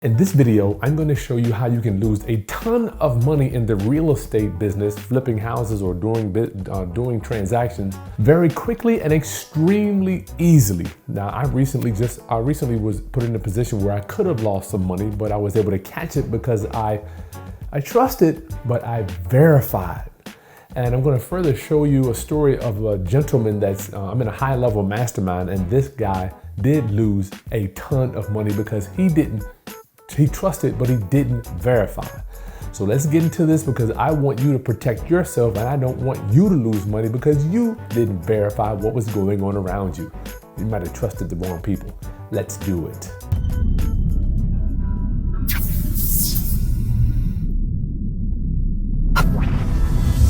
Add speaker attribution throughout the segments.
Speaker 1: In this video, I'm going to show you how you can lose a ton of money in the real estate business, flipping houses or doing transactions very quickly and extremely easily. Now, I recently was put in a position where I could have lost some money, but I was able to catch it because I trusted, but I verified. And I'm going to further show you a story of a gentleman that's, I'm in a high level mastermind, and this guy did lose a ton of money because he trusted, but he didn't verify. So let's get into this because I want you to protect yourself and I don't want you to lose money because you didn't verify what was going on around you. You might have trusted the wrong people. Let's do it.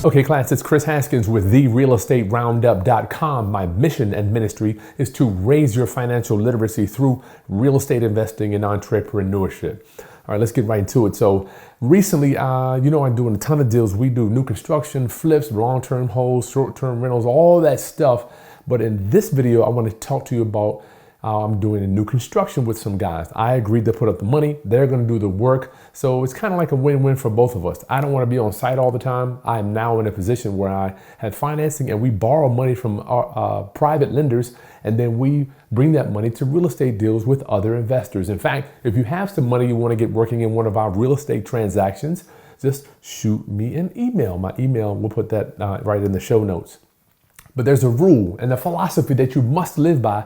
Speaker 1: Okay, class, it's Kris Haskins with TheRealEstateRoundup.com. My mission and ministry is to raise your financial literacy through real estate investing and entrepreneurship. All right, let's get right into it. So recently, I'm doing a ton of deals. We do new construction, flips, long-term holds, short-term rentals, all that stuff. But in this video, I want to talk to you about I'm doing a new construction with some guys. I agreed to put up the money. They're going to do the work. So it's kind of like a win-win for both of us. I don't want to be on site all the time. I'm now in a position where I have financing and we borrow money from our private lenders, and then we bring that money to real estate deals with other investors. In fact, if you have some money you want to get working in one of our real estate transactions, just shoot me an email. My email, we'll put that right in the show notes. But there's a rule and a philosophy that you must live by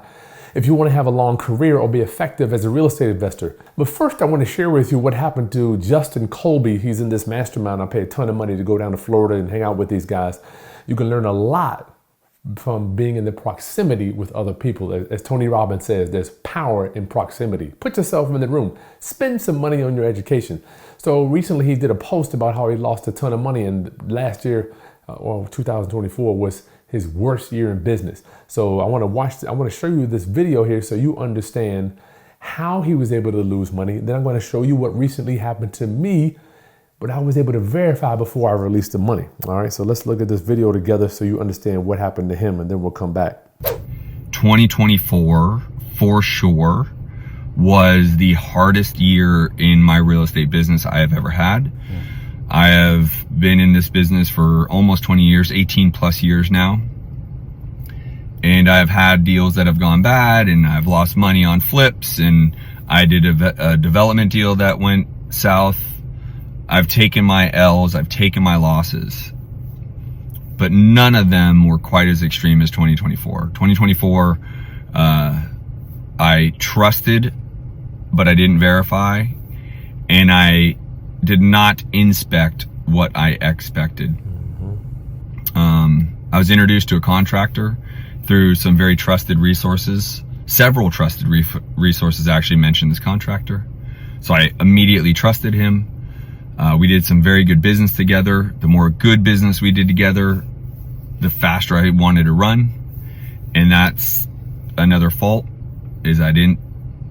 Speaker 1: if you want to have a long career or be effective as a real estate investor. But first, I want to share with you what happened to Justin Colby. He's in this mastermind. I pay a ton of money to go down to Florida and hang out with these guys. You can learn a lot from being in the proximity with other people. As Tony Robbins says, there's power in proximity. Put yourself in the room. Spend some money on your education. So recently he did a post about how he lost a ton of money, and last year, 2024 was his worst year in business. So I want to show you this video here so you understand how he was able to lose money. Then I'm going to show you what recently happened to me, but I was able to verify before I released the money. All right, so let's look at this video together so you understand what happened to him, and then we'll come back.
Speaker 2: 2024 for sure was the hardest year in my real estate business I have ever had. I have been in this business for almost 20 years, 18 plus years now. And I've had deals that have gone bad, and I've lost money on flips, and I did a development deal that went south. I've taken my L's, I've taken my losses, but none of them were quite as extreme as 2024. 2024, I trusted, but I didn't verify, and I did not inspect what I expected. I was introduced to a contractor through some very trusted resources. Several trusted resources actually mentioned this contractor. So I immediately trusted him. We did some very good business together. The more good business we did together, the faster I wanted to run. And that's another fault, is I didn't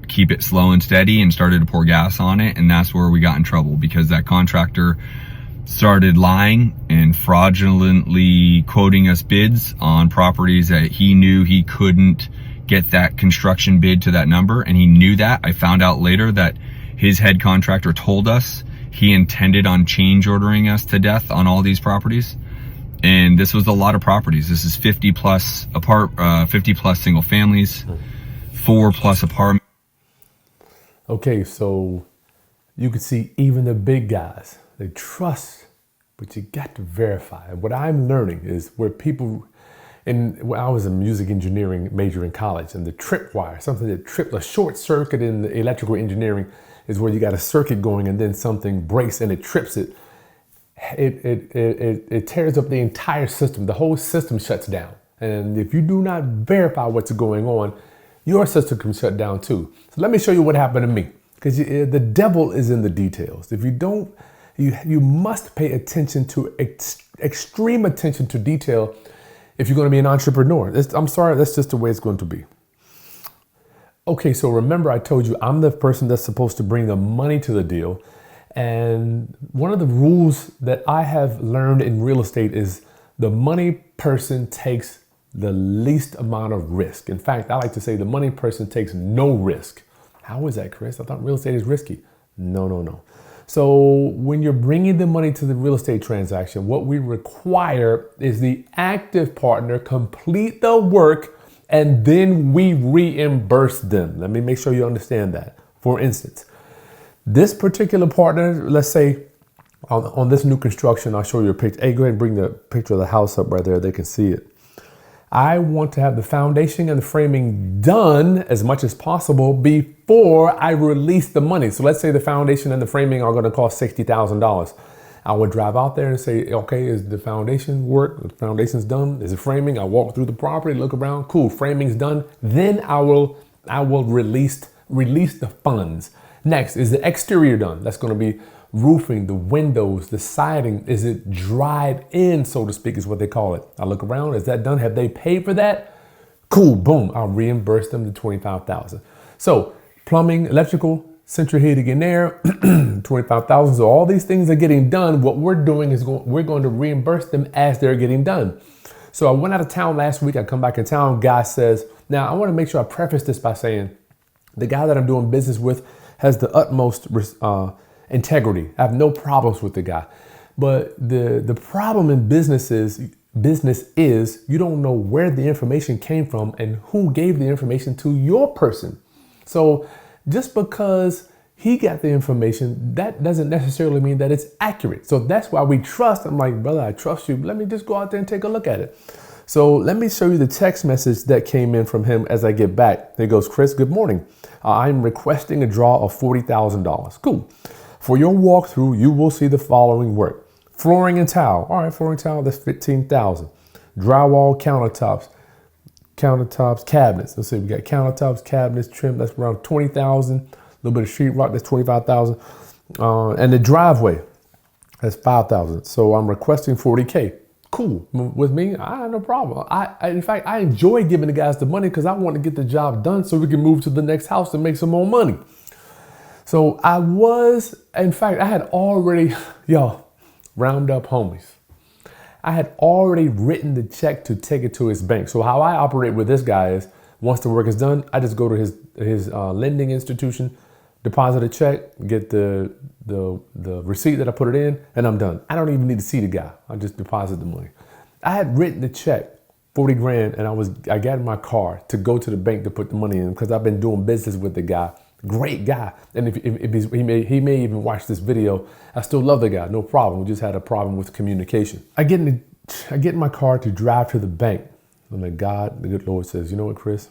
Speaker 2: keep it slow and steady and started to pour gas on it. And that's where we got in trouble, because that contractor started lying and fraudulently quoting us bids on properties that he knew he couldn't get that construction bid to that number. And he knew that. I found out later that his head contractor told us he intended on change ordering us to death on all these properties. And this was a lot of properties. This is 50 plus single families, 4 plus apartments.
Speaker 1: Okay, so you can see even the big guys, they trust, but you got to verify. And what I'm learning is where people, when I was a music engineering major in college, and the tripwire, something that tripped, a short circuit in the electrical engineering is where you got a circuit going and then something breaks and it trips it. It tears up the entire system. The whole system shuts down. And if you do not verify what's going on, your system can shut down too. So let me show you what happened to me, because the devil is in the details. If you don't, you must pay attention to extreme attention to detail if you're going to be an entrepreneur. I'm sorry, that's just the way it's going to be. Okay, so remember I told you I'm the person that's supposed to bring the money to the deal. And one of the rules that I have learned in real estate is the money person takes the least amount of risk. In fact, I like to say the money person takes no risk. How is that, Kris? I thought real estate is risky. No, no, no. So when you're bringing the money to the real estate transaction, what we require is the active partner complete the work and then we reimburse them. Let me make sure you understand that. For instance, this particular partner, let's say on this new construction, I'll show you a picture. Hey, go ahead and bring the picture of the house up right there. They can see it. I want to have the foundation and the framing done as much as possible before I release the money. So let's say the foundation and the framing are going to cost $60,000. I would drive out there and say, okay, is the foundation work? The foundation's done. Is it framing? I walk through the property, look around. Cool, framing's done. Then I will release the funds. Next, is the exterior done? That's going to be roofing, the windows, the siding. Is it dried in, so to speak, is what they call it. I look around, is that done? Have they paid for that? Cool, boom, I'll reimburse them the $25,000. So plumbing, electrical, central heating and air, $25,000. So all these things are getting done. What we're doing is we're going to reimburse them as they're getting done. So I went out of town last week. I come back in town. Guy says, now I want to make sure I preface this by saying the guy that I'm doing business with has the utmost integrity. I have no problems with the guy. But the problem in business is you don't know where the information came from and who gave the information to your person. So just because he got the information, that doesn't necessarily mean that it's accurate. So that's why we trust. I'm like, brother, I trust you. Let me just go out there and take a look at it. So let me show you the text message that came in from him as I get back. He goes, Kris, good morning. I'm requesting a draw of $40,000. Cool. For your walkthrough, you will see the following work. Flooring and tile. All right, flooring and tile, that's $15,000. Drywall, countertops, cabinets. Let's see, we got countertops, cabinets, trim, that's around $20,000. A little bit of sheetrock, that's $25,000. And the driveway, that's $5,000. So I'm requesting $40K. Cool. With me, I have no problem. In fact, I enjoy giving the guys the money because I want to get the job done so we can move to the next house and make some more money. So I had already, round up homies. I had already written the check to take it to his bank. So how I operate with this guy is once the work is done, I just go to his lending institution, deposit a check, get the receipt that I put it in, and I'm done. I don't even need to see the guy. I just deposit the money. I had written the check, 40 grand, and I got in my car to go to the bank to put the money in because I've been doing business with the guy. Great guy. And if he may even watch this video, I still love the guy, no problem. We just had a problem with communication. I get in my car to drive to the bank. I'm like, God, the good Lord says, you know what, Kris?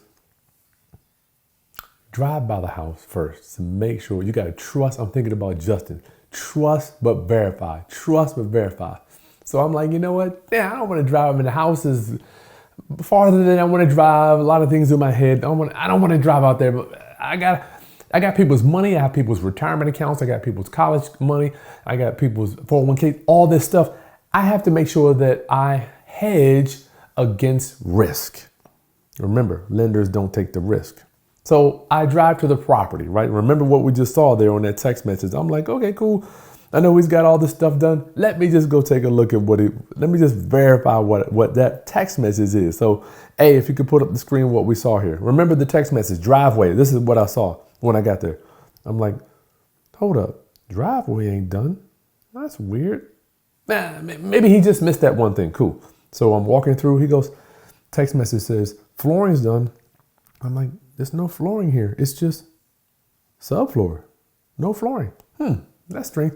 Speaker 1: Drive by the house first to make sure. You got to trust. I'm thinking about Justin. Trust but verify. Trust but verify. So I'm like, you know what? Yeah, I don't want to drive. The house is farther than I want to drive. A lot of things in my head. I don't want to drive out there, but I got people's money. I have people's retirement accounts. I got people's college money. I got people's 401k, all this stuff. I have to make sure that I hedge against risk. Remember, lenders don't take the risk. So I drive to the property, right? Remember what we just saw there on that text message. I'm like, okay, cool. I know he's got all this stuff done. Let me just go take a look at let me just verify what that text message is. So, hey, if you could put up the screen what we saw here. Remember the text message, driveway. This is what I saw when I got there. I'm like, hold up, driveway ain't done. That's weird. Maybe he just missed that one thing. Cool. So I'm walking through. He goes, text message says, flooring's done. I'm like, there's no flooring here. It's just subfloor. No flooring. That's strange.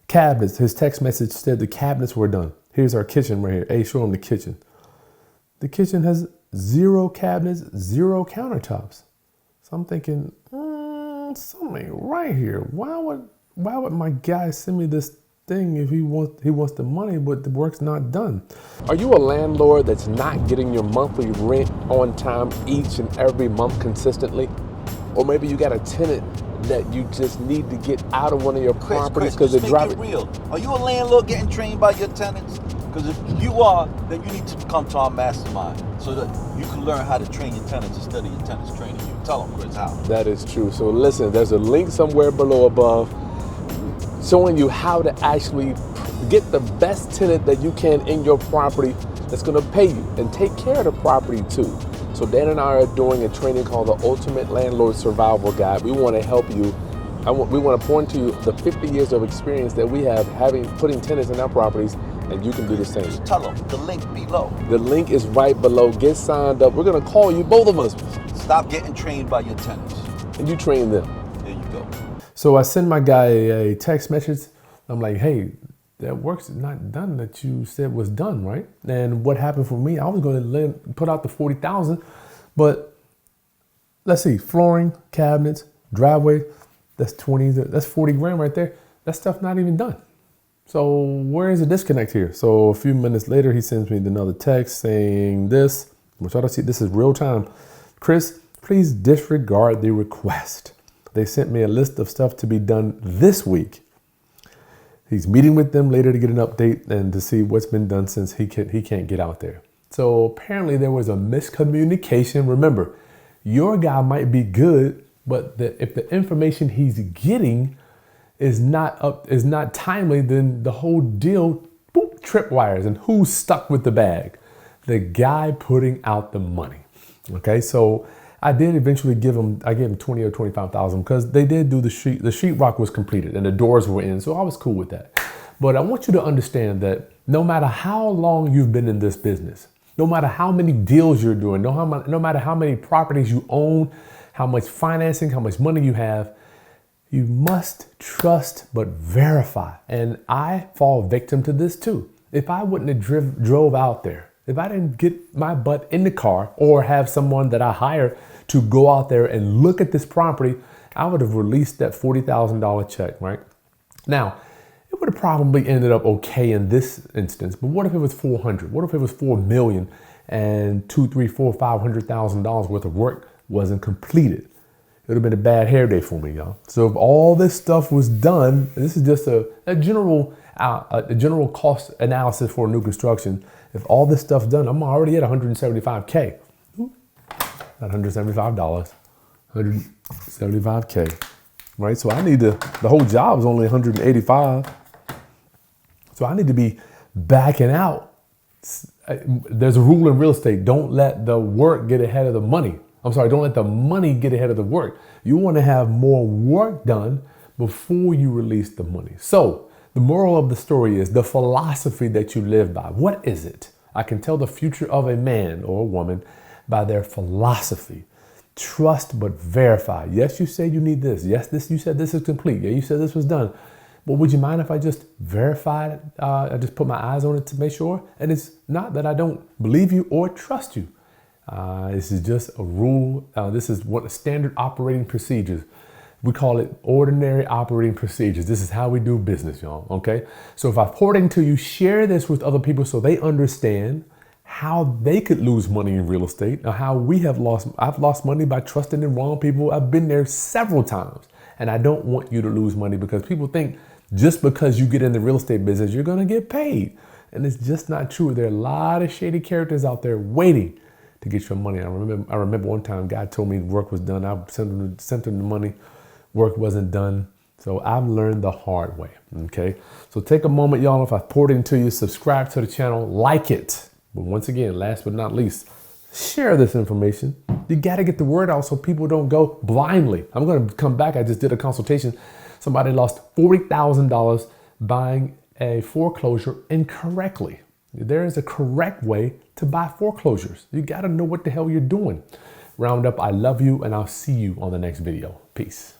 Speaker 1: Cabinets. His text message said the cabinets were done. Here's our kitchen right here. Hey, show him the kitchen. The kitchen has 0 cabinets, 0 countertops. So I'm thinking, something right here. Why would my guy send me this thing if he wants the money, but the work's not done? Are you a landlord that's not getting your monthly rent on time each and every month consistently? Or maybe you got a tenant that you just need to get out of one of your properties because they're driving.
Speaker 3: Make it real. Are you a landlord getting trained by your tenants? Because if you are, then you need to come to our mastermind so that you can learn how to train your tenants instead of your tenants training you. Tell them, Kris, how.
Speaker 1: That is true. So listen, there's a link somewhere below above showing you how to actually get the best tenant that you can in your property that's going to pay you and take care of the property too. So Dan and I are doing a training called the Ultimate Landlord Survival Guide. We want to help you We want to point to you the 50 years of experience that we have putting tenants in our properties, and you can do the same.
Speaker 3: Just tell them the link below.
Speaker 1: The link is right below. Get signed up. We're going to call you, both of us.
Speaker 3: Stop getting trained by your tenants.
Speaker 1: And you train them.
Speaker 3: There you go.
Speaker 1: So I send my guy a text message. I'm like, hey, that work's not done that you said was done, right? And what happened for me, I was going to put out the 40,000, but let's see, flooring, cabinets, driveway, that's 40 grand right there. That stuff not even done. So where is the disconnect here? So a few minutes later, he sends me another text saying this, which I don't see, this is real time. Kris, please disregard the request. They sent me a list of stuff to be done this week. He's meeting with them later to get an update and to see what's been done since he can't get out there. So apparently there was a miscommunication. Remember, your guy might be good, but if the information he's getting is not timely, then the whole deal, boop, tripwires. And who's stuck with the bag? The guy putting out the money. Okay, so I did eventually give him 20 or 25,000 because they did do the sheetrock was completed and the doors were in, so I was cool with that. But I want you to understand that no matter how long you've been in this business, no matter how many deals you're doing, no matter how many properties you own, how much financing, how much money you have, you must trust but verify. And I fall victim to this too. If I wouldn't have drove out there, if I didn't get my butt in the car or have someone that I hire to go out there and look at this property, I would have released that $40,000 check, right? Now, it would have probably ended up okay in this instance, but what if it was 400? What if it was 4 million and $500,000 worth of work wasn't completed? It would have been a bad hair day for me, y'all. So if all this stuff was done, and this is just a general cost analysis for new construction. If all this stuff's done, I'm already at 175K. Not $175, 175K, right? So I need the whole job is only 185. So I need to be backing out. There's a rule in real estate. Don't let the work get ahead of the money. I'm sorry, don't let the money get ahead of the work. You want to have more work done before you release the money. So the moral of the story is the philosophy that you live by. What is it? I can tell the future of a man or a woman by their philosophy. Trust but verify. Yes, you said you need this. Yes, you said this is complete. Yeah, you said this was done. But would you mind if I just verified it? I just put my eyes on it to make sure? And it's not that I don't believe you or trust you. This is just a rule. This is what standard operating procedures. We call it ordinary operating procedures. This is how we do business, y'all, okay? So if I pour it into you, share this with other people so they understand how they could lose money in real estate, or how I've lost money by trusting in wrong people. I've been there several times, and I don't want you to lose money because people think just because you get in the real estate business, you're gonna get paid. And it's just not true. There are a lot of shady characters out there waiting to get your money. I remember one time, God told me work was done. I sent him the money. Work wasn't done. So I've learned the hard way, okay? So take a moment, y'all. If I poured it into you, subscribe to the channel, like it. But once again, last but not least, share this information. You gotta get the word out so people don't go blindly. I'm gonna come back. I just did a consultation. Somebody lost $40,000 buying a foreclosure incorrectly. There is a correct way to buy foreclosures. You gotta know what the hell you're doing. Round up, I love you, and I'll see you on the next video. Peace.